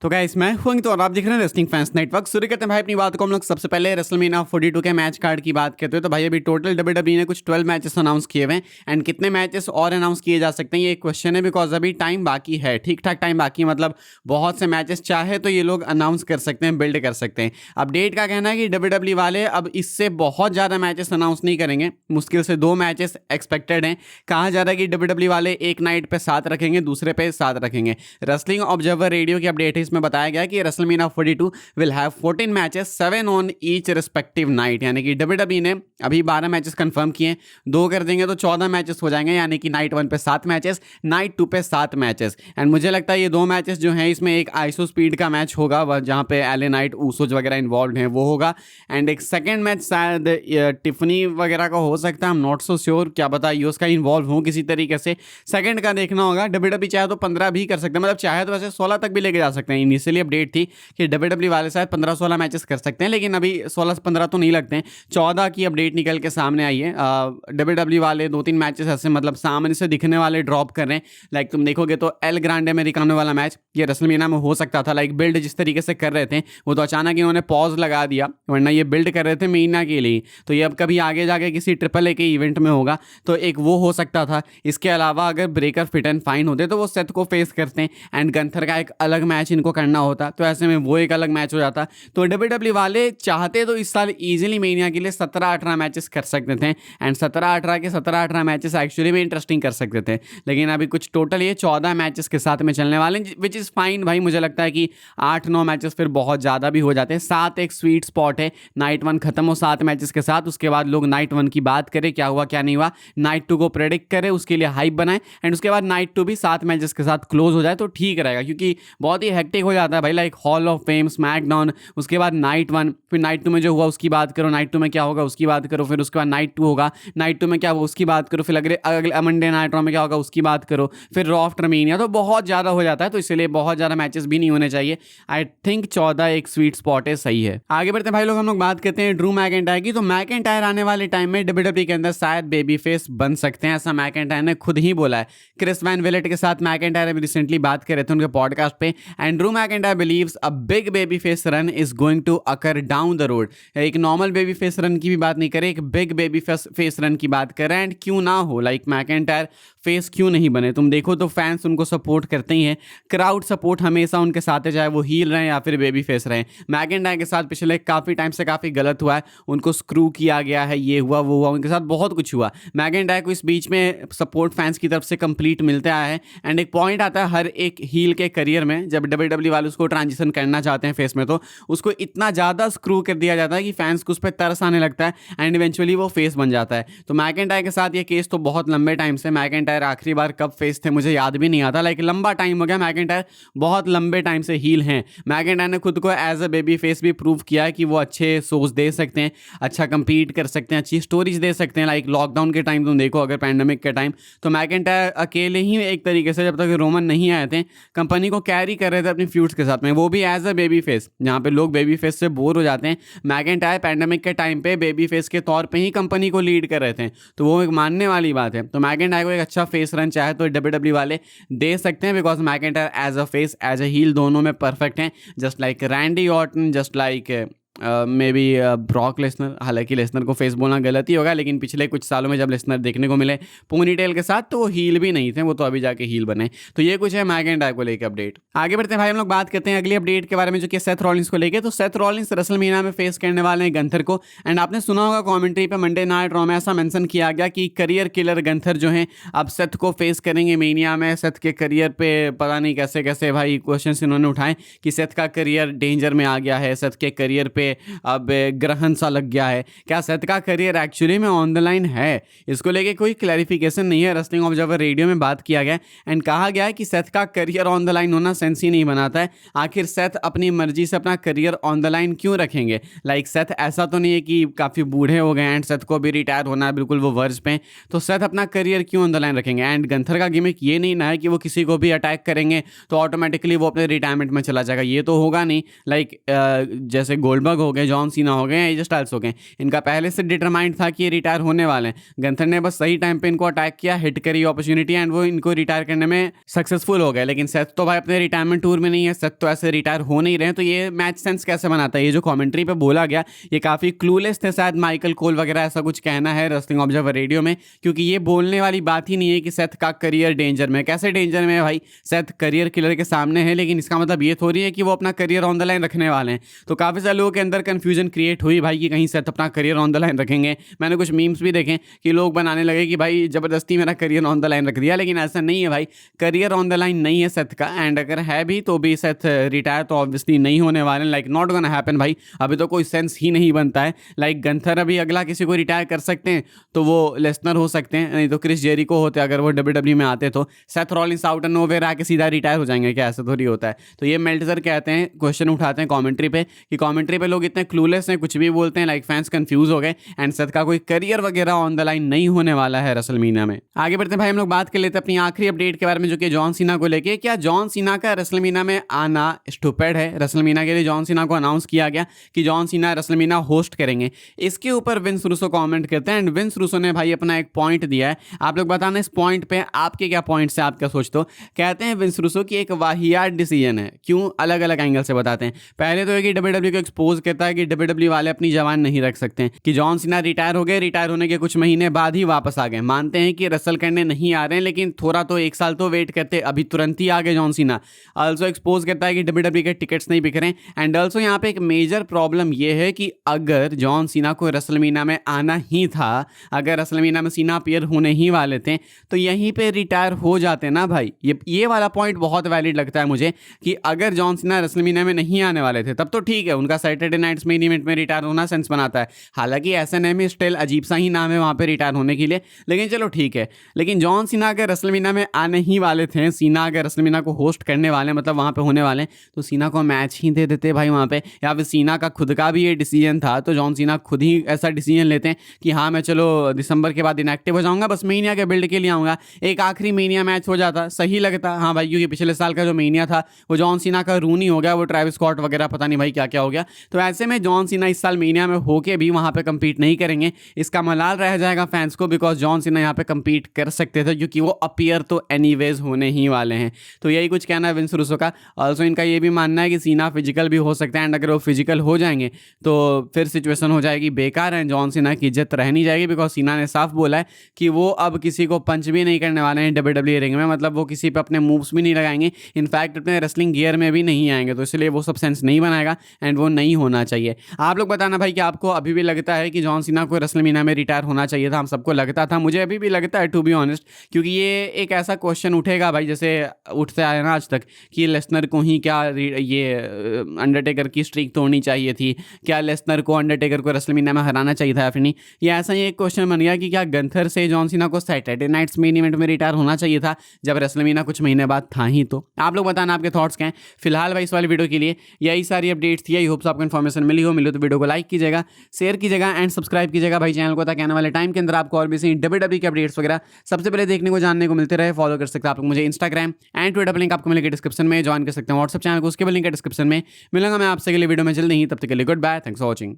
तो गाइस मैं हूं तो और आप देख रहे हैं रेसलिंग फैंस नेटवर्क। शुरू करते हैं भाई अपनी बात को। हम लोग सबसे पहले रेसलमेनिया 42 के मैच कार्ड की बात करते हैं। तो भाई अभी टोटल डब्ल्यूडब्ल्यूई ने कुछ 12 मैचेस अनाउंस किए हुए हैं एंड कितने मैचेस और अनाउंस किए जा सकते हैं ये एक क्वेश्चन है, बिकॉज अभी टाइम बाकी है, ठीक ठाक टाइम बाकी, मतलब बहुत से मैचेस चाहे तो ये लोग अनाउंस कर सकते हैं, बिल्ड कर सकते हैं। अपडेट का कहना है कि डब्ल्यूडब्ल्यूई वाले अब इससे बहुत ज़्यादा मैचेस अनाउंस नहीं करेंगे, मुश्किल से 2 मैचेस एक्सपेक्टेड हैं। कहा जा रहा है कि डब्ल्यूडब्ल्यूई वाले एक नाइट पे 7 रखेंगे, दूसरे पे 7 रखेंगे। रेसलिंग ऑब्जर्वर रेडियो की अपडेट है, इसमें बताया गया कि WrestleMania 42 will have 14 matches, 7 on each respective night. यानी कि डब्ल्यूडब्ल्यूई ने अभी 12 मैचेस कंफर्म किए, 2 कर देंगे तो 14 मैचेस हो जाएंगे। यानी कि नाइट 1 पे 7 मैचेस, नाइट 2 पे 7 मैचेस। एंड मुझे लगता है ये 2 मैचेस जो हैं इसमें एक आइसो स्पीड का मैच होगा, जहाँ पे एले नाइट, ऊसोज वगैरह इन्वॉल्व हैं, वो होगा। एंड एक सेकेंड मैच शायद टिफनी वगैरह का हो सकता है, I am not so sure, क्या पता यूएस का इन्वॉल्व हो किसी तरीके से। सेकंड का देखना होगा। डब्ल्यूडब्ल्यूई चाहे तो 15 भी कर सकते हैं, मतलब चाहे तो वैसे 16 तक भी लेके जा सकते हैं। इनिशियली अपडेट थी कि डब्ल्यूडब्ल्यूई वाले शायद 15-16 मैचेस कर सकते हैं, लेकिन अभी 16-15 तो नहीं लगते हैं। 14 की अपडेट निकल के सामने आई है। डब्ल्यूडब्ल्यूई वाले 2-3 मैचेस ऐसे मतलब सामने से दिखने वाले ड्रॉप कर रहे हैं। लाइक तुम देखोगे तो एल ग्रांडे अमेरिकानो वाला मैच ये रेसलमेनिया में हो सकता था। लाइक बिल्ड जिस तरीके से कर रहे थे वो तो अचानक इन्होंने पॉज लगा दिया, वरना ये बिल्ड कर रहे थे मीना के लिए। तो ये अब कभी आगे जाके किसी ट्रिपल ए के इवेंट में होगा, तो एक वो हो सकता था। इसके अलावा अगर ब्रेकर फिट एंड फाइन होते तो वो सेथ को फेस करते हैं एंड गंथर का एक अलग मैच इनको करना होता, तो ऐसे में वो एक अलग मैच हो जाता। तो डब्ल्यूडब्ल्यूई वाले चाहते तो इस साल इजीली मेनिया के लिए 17-18 मैचेस कर सकते थे एंड 17-18 के 17-18 मैचेस एक्चुअली में इंटरेस्टिंग कर सकते थे। लेकिन अभी कुछ टोटल ये 14 मैचेस के साथ में चलने वाले, विच इज़ फाइन भाई। मुझे लगता है कि 8-9 मैचेस फिर बहुत ज़्यादा भी हो जाते हैं। 7 एक स्वीट स्पॉट है। नाइट 1 खत्म हो 7 मैचेस के साथ, उसके बाद लोग नाइट 1 की बात करें, क्या हुआ क्या नहीं हुआ, नाइट 2 को प्रेडिक्ट करें, उसके लिए हाइप बनाए एंड उसके बाद नाइट 2 भी 7 मैचेस के साथ क्लोज हो जाए तो ठीक रहेगा। क्योंकि बहुत ही हेक्टिक हो जाता है भाई, like hall of fame, SmackDown, उसके बाद नाइट 1, फिर नाइट 2 में जो हुआ उसकी बात करो, नाइट 2 में क्या होगा उसकी बात करो, फिर उसके बाद नाइट 2 होगा, नाइट 2 में क्या हुआ उसकी बात करो, फिर अगले मंडे नाइट रॉ में क्या होगा उसकी बात करो, फिर रॉ आफ्टर मेनिया, तो बहुत ज़्यादा हो जाता है। तो इसलिए बहुत ज़्यादा मैचेस भी नहीं होने चाहिए। आई थिंक 14 एक स्वीट स्पॉट है, सही है। आगे बढ़ते हैं भाई लोग, हम लोग बात करते हैं ड्रू मैकिंटायर की। तो मैकिंटायर आने वाले टाइम में डब्ल्यूडब्ल्यूई के अंदर शायद बेबी फेस बन सकते हैं, ऐसा मैकिंटायर ने खुद ही बोला है। क्रिस वैन विलेट के साथ मैकिंटायर अभी रिसेंटली बात कर रहे थे उनके पॉडकास्ट पे, and Drew McIntyre believes a big baby face run is going to occur down the road. एक नॉर्मल बेबी फेस रन की भी बात नहीं करे, एक बिग बेबी फेस रन की बात कर रहे हैं। एंड क्यों ना हो, लाइक मैकिंटायर फेस क्यों नहीं बने। तुम देखो तो फैंस उनको सपोर्ट करते ही हैं, क्राउड सपोर्ट हमेशा उनके साथ है, चाहे वो हील रहे या फिर बेबी फेस रहे। मैकिंटायर के साथ पिछले काफ़ी टाइम से काफ़ी गलत हुआ है, उनको स्क्रू किया गया है, ये हुआ वो हुआ, उनके साथ बहुत कुछ हुआ। मैकिंटायर को इस बीच में सपोर्ट फैंस की तरफ से कंप्लीट मिलता है। एंड एक पॉइंट आता है हर एक हील के करियर में, जब डब्ल्यूडब्ल्यूई वाले उसको ट्रांजिशन करना चाहते हैं फेस में, तो उसको इतना ज़्यादा स्क्रू कर दिया जाता है कि फैंस को उस पर तरस आने लगता है एंड इवेंचुअली वो फेस बन जाता है। तो मैकिंटायर के साथ ये केस तो बहुत लंबे टाइम से, मैकिंटायर आखिरी बार कब फेस थे मुझे याद भी नहीं आता, लाइक लंबा टाइम हो गया। मैकिंटायर बहुत लंबे टाइम से हील हैं। मैकिंटायर ने खुद को एज अ बेबी फेस भी प्रूव किया है कि वो अच्छे शोज दे सकते हैं, अच्छा कंपीट कर सकते हैं, अच्छी स्टोरीज दे सकते हैं। लाइक लॉकडाउन के टाइम तुम देखो, अगर पैंडेमिक के टाइम, तो मैकिंटायर अकेले ही एक तरीके से, जब तक रोमन नहीं आए थे, कंपनी को कैरी कर रहे थे अपनी फ्यूड्स के साथ में, वो भी एज अ बेबी फेस, जहाँ पे लोग बेबी फेस से बोर हो जाते हैं। मैकिंटायर पैंडेमिक के टाइम पे बेबी फेस के तौर पे ही कंपनी को लीड कर रहे थे, तो वो एक मानने वाली बात है। तो मैकिंटायर को एक अच्छा फेस रन चाहे तो डब्ल्यूडब्ल्यूई वाले दे सकते हैं, because McIntyre as a face as a heel दोनों में परफेक्ट हैं, just like Randy Orton, just like may be Brock Lesnar. हालांकि लेसनर को फेस बोलना गलत ही होगा, लेकिन पिछले कुछ सालों में जब लेसनर देखने को मिले पोनीटेल के साथ, तो वो हील भी नहीं थे, वो तो अभी जाके हील बने। तो ये कुछ है मैकिंटायर को लेकर अपडेट। आगे बढ़ते हैं भाई, हम लोग बात करते हैं अगली अपडेट के बारे में, जो कि सेथ रॉलिंस को लेकर। तो सेथ रॉलिंस रेसलमेनिया में फेस करने वाले हैं गंथर को। एंड आपने सुना होगा कॉमेंट्री पे मंडे नाइट रॉ में ऐसा मेंशन किया गया कि करियर किलर गंथर जो हैं अब सेथ को फेस करेंगे मेनिया में। सेथ के करियर पे पता नहीं कैसे कैसे भाई क्वेश्चन इन्होंने उठाए कि सेथ का करियर डेंजर में आ गया है, सेथ के करियर पे अब ग्रहण सा लग गया है। क्या सेथ का करियर एक्चुअली में ऑन द लाइन है, इसको लेके कोई क्लैरिफिकेशन नहीं है। रेसलिंग ऑब्जर्वर रेडियो में बात किया गया एंड कहा गया है कि सेथ का करियर ऑन द लाइन होना सेंस ही नहीं बनाता है। आखिर सेथ अपनी मर्जी से अपना करियर ऑन द लाइन क्यों रखेंगे। लाइक सेथ ऐसा तो नहीं है कि काफ़ी बूढ़े हो गए एंड सेथ को भी रिटायर होना है, बिल्कुल वो वर्ज पे, तो सेथ अपना करियर क्यों ऑन द लाइन रखेंगे। एंड गंथर का गिमिक ये नहीं ना है कि वो किसी को भी अटैक करेंगे तो ऑटोमेटिकली वो अपने रिटायरमेंट में चला जाएगा, ये तो होगा नहीं। लाइक जैसे गोल्डबर्ग गोल्डबर्ग हो गए, जॉन सीना हो गए, एजे स्टाइल्स हो गए, इनका पहले से डिटरमाइंड था कि ये रिटायर होने वाले हैं। गंथर ने बस सही टाइम पे इनको अटैक किया, हिट करी अपॉर्चुनिटी एंड वो इनको रिटायर करने में सक्सेसफुल हो गए। लेकिन सेथ तो भाई अपने रिटायरमेंट टूर में नहीं है, सेथ तो ऐसे रिटायर हो नहीं रहे हैं। तो ये मैच सेंस कैसे बनाता है? ये जो कमेंट्री पे बोला गया ये काफ़ी क्लूलेस थे शायद, माइकल कोल वगैरह ऐसा कुछ कहना है रेसलिंग ऑब्जर्वर रेडियो में, क्योंकि ये बोलने वाली बात ही नहीं है कि सेथ का करियर डेंजर में। कैसे डेंजर में है भाई? सेथ करियर किलर के सामने है, लेकिन इसका मतलब ये थोड़ी है कि वो अपना करियर ऑन द लाइन रखने वाले हैं। तो काफ़ी सारे लोगों के अंदर कन्फ्यूजन क्रिएट हुई भाई कि कहीं सेथ अपना करियर ऑन द लाइन रखेंगे। मैंने कुछ मीम्स भी देखे कि लोग बनाने लगे कि भाई ज़बरदस्ती मेरा करियर ऑन द लाइन रख दिया, लेकिन ऐसा नहीं है भाई, करियर ऑन द लाइन नहीं है सेथ का। एंड अगर है भी तो भी सेथ रिटायर तो ऑब्वियसली नहीं होने वाले, लाइक नॉट गोना हैपन भाई। अभी तो कोई सेंस ही नहीं बनता है। लाइक गंथर अभी अगला किसी को रिटायर कर सकते हैं तो वो लेसनर हो सकते हैं, नहीं तो क्रिस जेरिको होते अगर वो डब्ल्यूडब्ल्यू में आते। तो Seth Rollins out of nowhere आके सीधा रिटायर हो जाएंगे क्या? ऐसा थोड़ी होता है। तो ये मेल्टजर कहते हैं, क्वेश्चन उठाते हैं कमेंट्री पे कि कमेंट्री पे लोग इतने क्लूलेस हैं, कुछ भी बोलते हैं, लाइक फैंस कंफ्यूज हो गए। एंड सेथ का कोई करियर वगैरह ऑन द लाइन नहीं होने वाला है रेसलमीनिया में। आगे बढ़ते हैं भाई, हम लोग बात कर लेते हैं अपनी आखिरी अपडेट के बारे में, जो कि जॉन सीना को लेके। क्या जॉन सीना का रेसलमीनिया में आना स्टूपिड है? रेसलमीनिया के लिए जॉन सीना को अनाउंस किया गया कि जॉन सीना रेसलमीनिया होस्ट करेंगे। इसके ऊपर विंस रूसो कमेंट करते हैं एंड विंस रूसो ने भाई अपना एक पॉइंट दिया है। आप लोग बताना इस पॉइंट पे आपके क्या पॉइंट्स है, आप क्या सोचते हो? कहते हैं विंस रूसो की एक वाहियात डिसीजन है। क्यों? अलग अलग एंगल से बताते हैं। पहले तो है कि डब्ल्यूडब्ल्यू को एक्सपोज करता है कि डब्ल्यूडब्ल्यू वाले अपनी जवान नहीं रख सकते हैं, कि जॉन सीना रिटायर हो गए, रिटायर होने के कुछ महीने बाद ही वापस आ गए। मानते हैं कि रेसल करने नहीं आ रहे हैं, लेकिन थोड़ा तो एक साल तो वेट करते, अभी तुरंत ही आ गए जॉन सीना। ऑल्सो एक्सपोज करता है कि डब्ल्यूडब्ल्यू के टिकट्स नहीं बिक रहे हैं। एंड ऑल्सो यहाँ पे एक मेजर प्रॉब्लम ये है कि अगर जॉन सीना को रेसलमीनिया में आना ही था, अगर रेसलमीनिया में सीना अपीयर होने ही वाले थे, तो यहीं पे रिटायर हो जाते ना भाई। ये वाला पॉइंट बहुत वैलिड लगता है मुझे कि अगर जॉन सीना रेसलमीनिया में नहीं आने वाले थे तब तो ठीक है, उनका सैटरडे नाइट्स मेन इवेंट में रिटायर होना सेंस बनाता है। हालांकि एसएनएम स्टिल अजीब सा ही नाम है वहाँ पे रिटायर होने के लिए, लेकिन चलो ठीक है। लेकिन जॉन सीना अगर रेसलमीनिया में आने ही वाले थे, सीना अगर रेसलमीनिया को होस्ट करने वाले, मतलब वहाँ पे होने वाले, तो सीना को मैच ही दे देते भाई वहाँ पे। या फिर सीना का खुद का भी ये डिसीजन था, तो जॉन सीना खुद ही ऐसा डिसीजन लेते हैं कि हाँ मैं चलो दिसंबर के बाद इनएक्टिव हो जाऊँगा, बस मेनिया के बिल्ड के लिए आऊँगा। एक आखिरी मेनिया मैच हो जाता, सही लगता हाँ भाई, क्योंकि पिछले साल का जो मेनिया था वो जॉन सीना का रूनी हो गया, वो ट्रेविस स्कॉट वगैरह पता नहीं भाई क्या क्या हो गया। तो ऐसे में जॉन सीना इस साल मेनिया में होके भी वहाँ पे कम्पीट नहीं करेंगे, इसका मलाल रह जाएगा फैंस को, बिकॉज जॉन सीना यहाँ पे कम्पीट कर सकते थे, क्योंकि वो अपीयर तो एनीवेज होने ही वाले हैं। तो यही कुछ कहना है विंस रूसो का। ऑल्सो इनका ये भी मानना है कि सीना फिजिकल भी हो सकता है, एंड अगर वो फिजिकल हो जाएंगे तो फिर सिचुएशन हो जाएगी बेकार है, जॉन सीना की इज्जत रह नहीं जाएगी, बिकॉज सीना ने साफ बोला है कि वो अब किसी को पंच भी नहीं करने वाले हैं डब्ल्यूडब्ल्यू रिंग में, मतलब वो किसी पे अपने मूव्स भी नहीं लगाएंगे, इनफैक्ट अपने रेसलिंग गियर में भी नहीं आएंगे। तो इसलिए वो सब सेंस नहीं बनाएगा एंड वो नहीं होना चाहिए। आप लोग बताना भाई कि आपको अभी भी लगता है कि जॉन सीना को रेसलमीनिया में रिटायर होना चाहिए था? हम सबको लगता था, मुझे अभी भी लगता है टू बी ऑनेस्ट, क्योंकि ये एक ऐसा क्वेश्चन उठेगा भाई जैसे उठते आए ना आज तक कि लेसनर को ही क्या ये अंडरटेकर की स्ट्रीक तोड़नी चाहिए थी, क्या लेसनर को अंडरटेकर को रेसलमीनिया में हराना चाहिए था या फिर नहीं। ये ऐसा ही एक क्वेश्चन बन गया कि क्या गंथर से जॉन सीना को सैटरडे नाइट्स मेन इवेंट में रिटायर होना चाहिए था जब रेसलमीनिया कुछ महीने बाद था ही। तो आप लोग बताना आपके थॉट्स क्या हैं। फिलहाल भाई इस वाली वीडियो के लिए यही सारी अपडेट्स थी। आई होप्स आपको इन्फॉर्मेशन मिली हो तो वीडियो को लाइक कीजिएगा, शेयर कीजिएगा एंड सब्सक्राइब कीजिएगा भाई चैनल को, ताकि आने वाले टाइम के अंदर आपको और भी सही डब्ल्यूडब्ल्यू के अपडेट्स वगैरह सबसे पहले देखने को जानने को मिलते रहे। फॉलो कर सकते हैं आप लोग मुझे इंस्टाग्राम एंड ट्विटर पर, लिंक आपको मिलेगा डिस्क्रिप्शन में। ज्वाइन कर सकते हैं व्हाट्सएप चैनल को, उसके भी लिंक है डिस्क्रिप्शन में। मिलूंगा मैं आपसे अगले वीडियो में जल्दी ही, तब तक के लिए goodbye, thanks for watching.